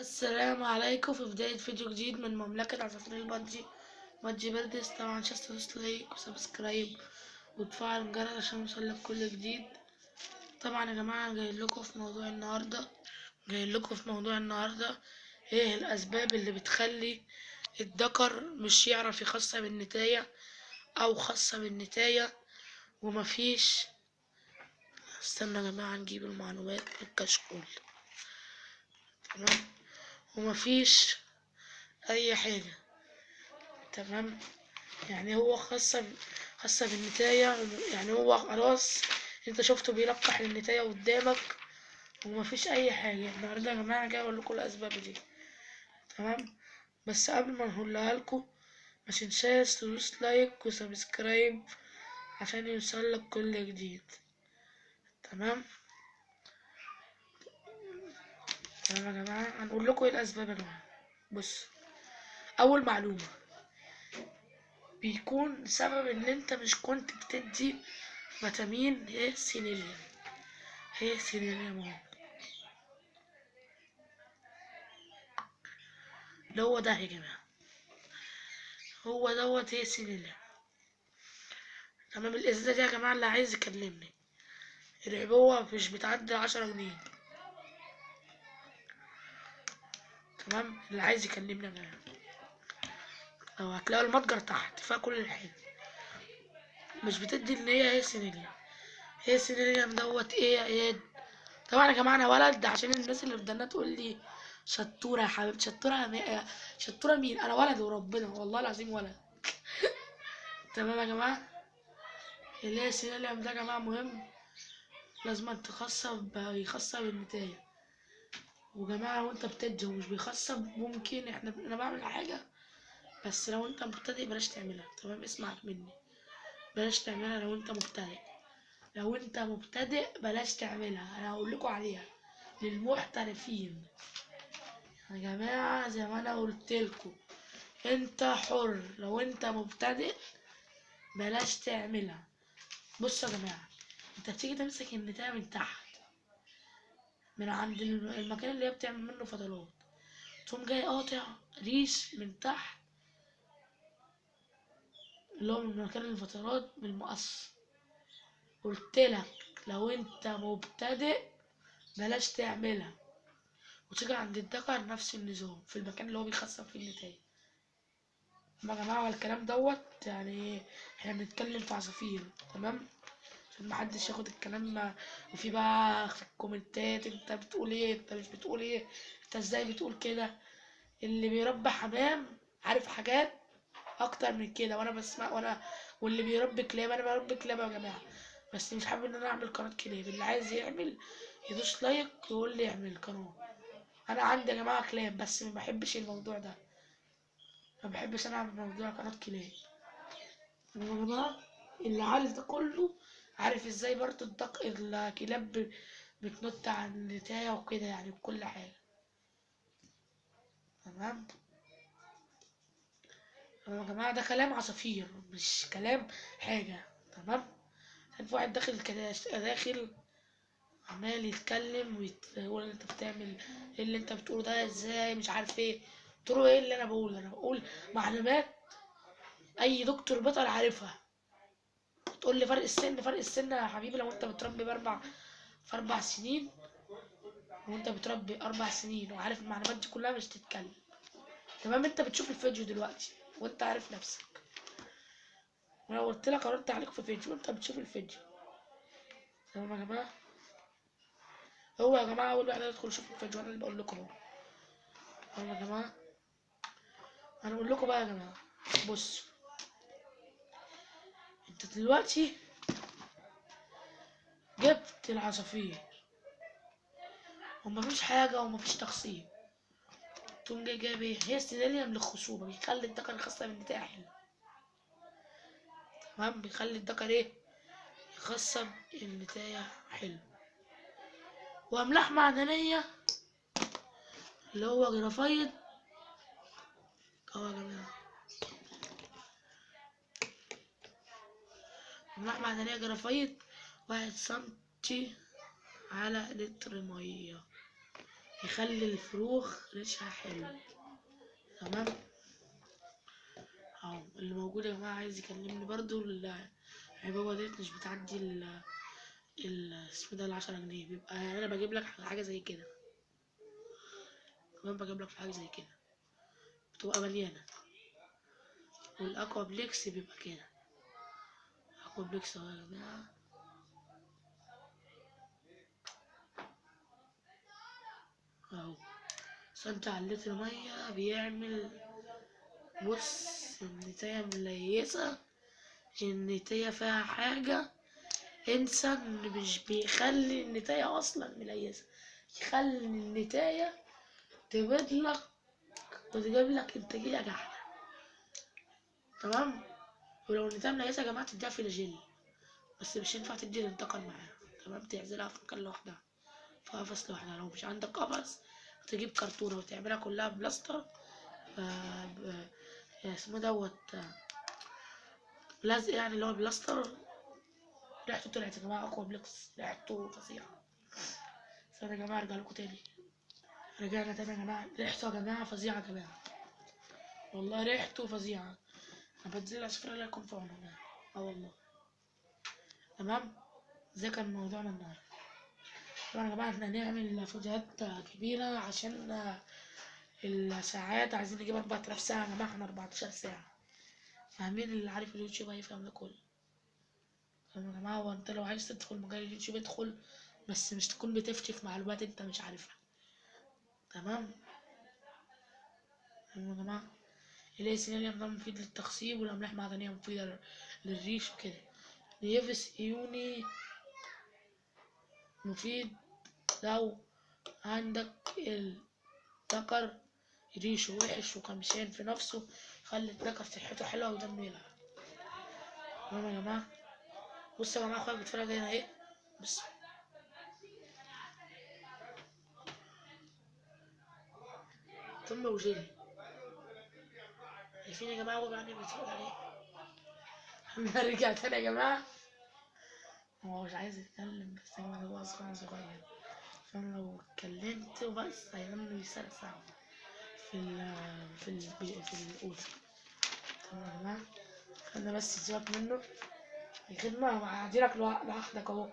السلام عليكم في بداية فيديو جديد من مملكة عصافير البادجي. بادجي بردس. طبعا متنساش تدوس لايك وسبسكرايب وتفعل الجرس عشان يوصلك كل جديد. طبعا يا جماعة جاي لكم في موضوع النهاردة ايه الأسباب اللي بتخلي الذكر مش يعرف يخصب النتاية أو خصب النتاية ومفيش. استنى يا جماعة نجيب المعلومات من الكشكول. تمام. ومفيش أي حاجة. تمام. يعني هو خاصة بالنتاية. يعني هو خلاص انت شفته بيلقح النتاية قدامك ومفيش اي حاجة. النهاردة يا جماعة جاي اقول لكم الاسباب دي. تمام. بس قبل ما نقولها لكم ما تنساش تدوس لايك وسبسكرايب عشان يوصلك كل جديد. تمام. تمام يا جماعة هنقول لكم ايه الاسباب يا جماعة. بص، اول معلومة بيكون سبب ان انت مش كنت بتدي فيتامين ايه سيلينيوم. ايه سيلينيوم اهو، اللي هو ده يا جماعة، هو دوت ايه سيلينيوم. تمام. الازازة دي يا جماعة اللي عايز يكلمني العبوة مش بتعدي 10 جنيه. تمام. اللي عايز يكلمني يا جماعة لو هتلاقوا المتجر تحت فيها كل الحاجة. مش بتدي ان هي سيلينيوم. هي سيلينيوم دوت ايه يا اياد. طبعا يا جماعة انا ولد عشان الناس اللي بدنا تقول لي شطورة يا حبيبتي. شطورة مين؟ انا ولد وربنا والله العظيم ولد. تمام يا جماعة. اللي هي السيلينيوم ده يا جماعة مهم، لازم يخصب النتاية. وجماعة وانت بتدي ومش بيخصب ممكن انا بعمل حاجة، بس لو انت مبتدئ بلاش تعملها. تمام. اسمع مني، بلاش تعملها لو انت مبتدئ. لو انت مبتدئ بلاش تعملها، انا هقول لكم عليها للمحترفين يا جماعة. زي ما انا قلت لكم انت حر، لو انت مبتدئ بلاش تعملها. بصوا يا جماعة، انت بتيجي تمسك النتاية من تحت من عند المكان اللي هي بتعمل منه فضلات، تقوم جاي قاطع ريش من تحت اللي هو من مكان الفترات بالمقص. قلتلك لو انت مبتدئ بلاش تعملها. وتيجي عند الدكر نفس النظام في المكان اللي هو بيخصم فيه النتايج. يا جماعة الكلام دوت يعني احنا بنتكلم في عصافير. تمام. عشان محدش ياخد الكلام وفي بقى في الكومنتات انت بتقول ايه، انت مش بتقول ايه، انت ازاي بتقول كده. اللي بيربي حمام عارف حاجات اكتر من كده، وانا بسمع واللي بيربي كلاب، انا بربي كلاب يا جماعه، بس مش حابب ان انا اعمل قناه كلاب. اللي عايز يعمل يدوس لايك ويقول لي اعمل قناه. انا عندي يا جماعه كلاب بس ما بحبش الموضوع ده، ما بحبش انا اعمل موضوع قناه كلاب. يا جماعه اللي عارف ده كله عارف ازاي برضه الكلاب بتنط على النتايه وكده يعني بكل حاجه. تمام. يا جماعه ده كلام عصافير مش كلام حاجه. تمام. كان في واحد داخل كده داخل عمال يتكلم ويقول انت بتعمل ايه اللي انت بتقوله ده ازاي مش عارف ايه. قلت له ايه اللي انا بقوله؟ انا بقول معلومات اي دكتور بيطري عارفها. تقول لي فرق السن يا حبيبي. لو انت بتربي في 4 سنين، وانت بتربي 4 سنين وعارف المعلومات دي كلها مش تتكلم. تمام. انت بتشوف الفيديو دلوقتي وانت عارف نفسك، وانا قلت لك ارد عليك في فيديو وانت بتشوف الفيديو. تمام يا جماعه. هو يا جماعه اول واحد يدخل يشوف الفيديو انا اللي بقول لكم اهو. تمام يا جماعه. هنقول لكم بقى يا جماعه. بص، انت دلوقتي جبت العصافير ومفيش حاجه ومفيش تخصيب، تقوم جايب ايه؟ هي استدلال للخصوبه، بيخلي الذكر يخصب النتاية حلو. تمام. بيخلي الذكر ايه؟ يخصب النتاية حلو. واملاح معدنيه اللي هو جرافايد اهو يا جماعه. املاح معدنيه جرافايد 1 سنتي على لتر ميه. يخلي الفروخ ريشها حلو. تمام اهو اللي موجود يا جماعة عايز يكلمني برضو. العبوة ديت مش بتعدي اسمه ده 10 جنيه، بيبقى يعني انا بجيب لك حاجة زي كده. تمام بجيب لك حاجة زي كده بتبقى مليانة. والاكوا بليكس بيبقى كده. اكوا بليكس اهو يا جماعة اهو. سنت على اللتر مية بيعمل، بص النتاية مليسة، النتاية فيها حاجة. انسى ان مش بيخلي النتاية اصلا مليسة، يخلي النتاية تبيض لك وتجيب لك انتاجية جحدة. تمام. ولو النتاية مليسة يا جماعة تديها فلاجيل، بس مش ينفع تدي الانتقال معاها. تمام تعزلها في مكان لوحدها، في قفص لوحدها. لو مش عندك قفص تجيب كرتونة وتعملها كلها بلاستر، اسمه دوت لزق يعني اللي هو بلاستر. ريحته طلعت يا جماعة اقوى بليكس، ريحته فظيعة. بس يا جماعة ارجع لكم تاني، رجعنا تاني يا جماعة. ريحته يا جماعة فظيعة يا جماعة، والله ريحته فظيعة. انا بنزل اشوف الله يكون في عونه. اه والله. تمام. ده كان موضوعنا النهاردة. طبعا يا جماعة احنا هنعمل فيديوهات كبيرة عشان الساعات عايزين نجيب 4000 ساعة يا جماعة، احنا 14 ساعة. فاهمين؟ اللي عارف اليوتيوب هيفهم ده كله. فاهم يا جماعة؟ هو انت لو عايز تدخل مجال اليوتيوب ادخل، بس مش تكون بتفتي في معلومات انت مش عارفها. تمام. فاهم يا جماعة؟ السيناريوم ده مفيد للتخصيب، والأملاح المعدنية مفيدة للريش وكده. اليابس ايوني مفيد لو عندك الذكر ريشه وحش وكمشان في نفسه، خلي الذكر صحته حلوة ودمه يلعب. تمام يا جماعة؟ بصوا يا جماعة اخويا بيتفرج هنا ايه، بصوا ثم وجيلي. شايفين يا جماعة هو بعدين بيتفرج عليه. اما رجع تاني يا جماعة، هو مش عايز يتكلم بس يا جماعة هو أصلا صغير، فأنا لو اتكلمت بس هيغني يسرسع في الأوضة. تمام يا جماعة؟ خلينا بس سيبك منه. الخدمة هعديلك لوحدك اهو.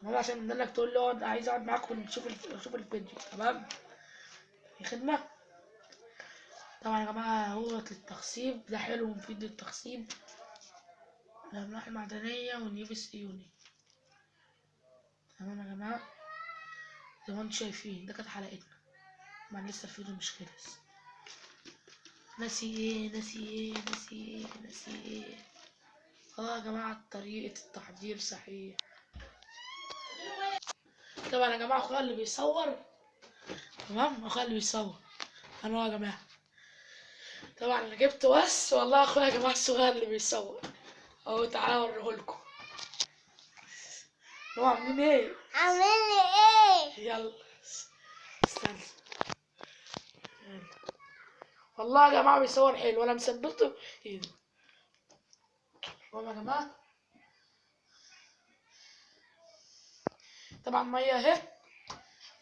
تمام عشان منك تقول لي اقعد، عايز اقعد معاك ونشوف الفيديو. تمام. الخدمة طبعا يا جماعة هو للتخصيب ده حلو ومفيد للتخصيب. الأملاح المعدنية واليابس ايوني. تمام يا جماعة؟ زي ما انتم شايفين ده كانت حلقتنا. طبعا لسه الفيديو مش خلص. ناسي ايه ناسي ايه ناسي ايه ناسي ايه. اه يا جماعة طريقة التحضير صحيح. طبعا يا جماعة اخويا اللي بيصور، تمام اخويا اللي بيصور انا يا جماعة. طبعا انا جبت بس والله اخويا يا جماعة الصغير اللي بيصور اهو. تعالى اوريهولكوا هو عاملين ايه. عامل ايه؟ يلا استنى. يلا. والله يا جماعة بيصور حلو، انا مثبته ايده. يا جماعة طبعا مية اهي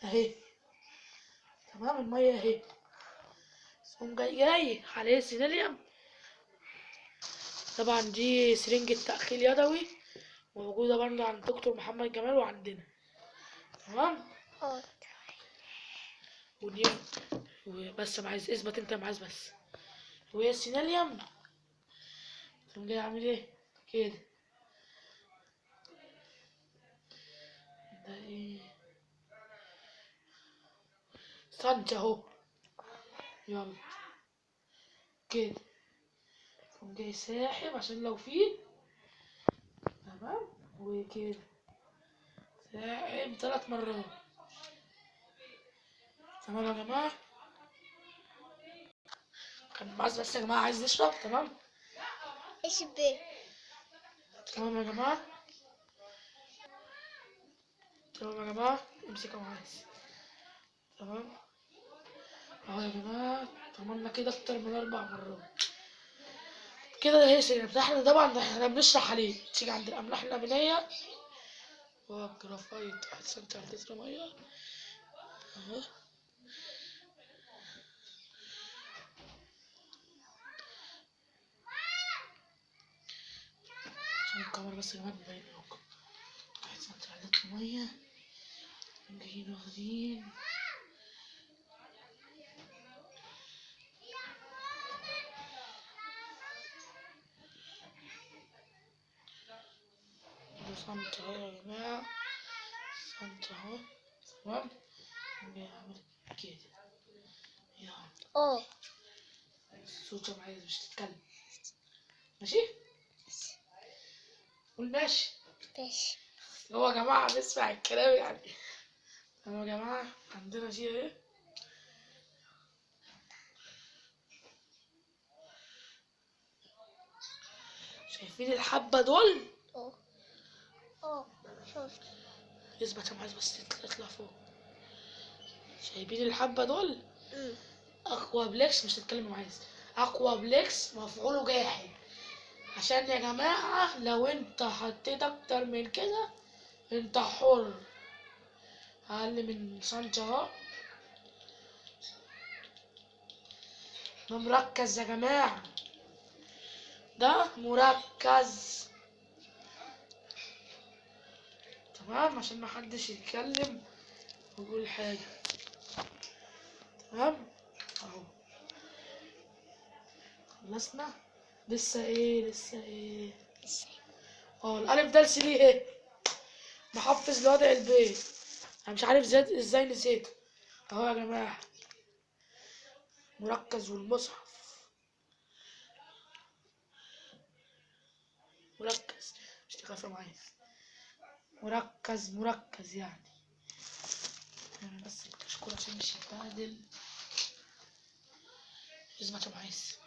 اهي. تمام المية اهي. قوم جاي عليه سيلينيوم. طبعا دي سرنجة تأخير يدوي موجودة برضه عند دكتور محمد جمال وعندنا. تمام. اه ودي بس انا عايز اثبت انت معايز بس. وهي السيناليوم تقوم جاي عامل ايه كده. ده ايه سنتي اهو. يلا كده تقوم جاي ساحب عشان لو فيه. تمام. وكده ساحب 3 مرات. تمام يا جماعة. كان معاذ بس يا جماعة عايز نشرب. تمام. ايش بيه؟ تمام يا جماعة. تمام يا جماعة امسك يا معاذ. تمام اهو يا جماعة. عملنا كده أكتر من 4 مرات كده. ده هي سيرب. ده احنا طبعا احنا بنشرح عليه. تيجي عند الأملاح الأمينية والجرافايت 1 سنتي على لتر مية اهو. الكاميرا بس يا جماعة مبين لكم. 1 سنتي عدد المية، جايين واخدين ده سنتي اهو يا جماعة، سنتي اهو. تمام، نعمل كده يلا. اه الصوت يا معايا مش تتكلم، ماشي؟ قول ماشي. ماشي. هو يا جماعة بيسمع الكلام يعني. تمام يا جماعة، عندنا دي اهي. شايفين الحبة دول؟ اه اه شفت. اثبت يا معاذ بس تطلع فوق. شايفين الحبة دول؟ اقوى بليكس، مش تتكلم يا معاذ. اقوى بليكس مفعوله جاحد، عشان يا جماعة لو انت حطيت اكتر من كده انت حر. اقل من سنتي اهو. ده مركز يا جماعة، ده مركز. تمام، عشان محدش يتكلم ويقول حاجة. تمام اهو. خلصنا. لسه ايه؟ لسه ايه؟ اه الالف ده ليه ايه؟ محفز لوضع البيت. انا مش عارف ازاي نسيته. اهو يا جماعة مركز، والمصحف مركز، مش تخاف معايا. مركز يعني. انا بس الكشكول عشان مش يتبهدل. اثبت يا معاذ.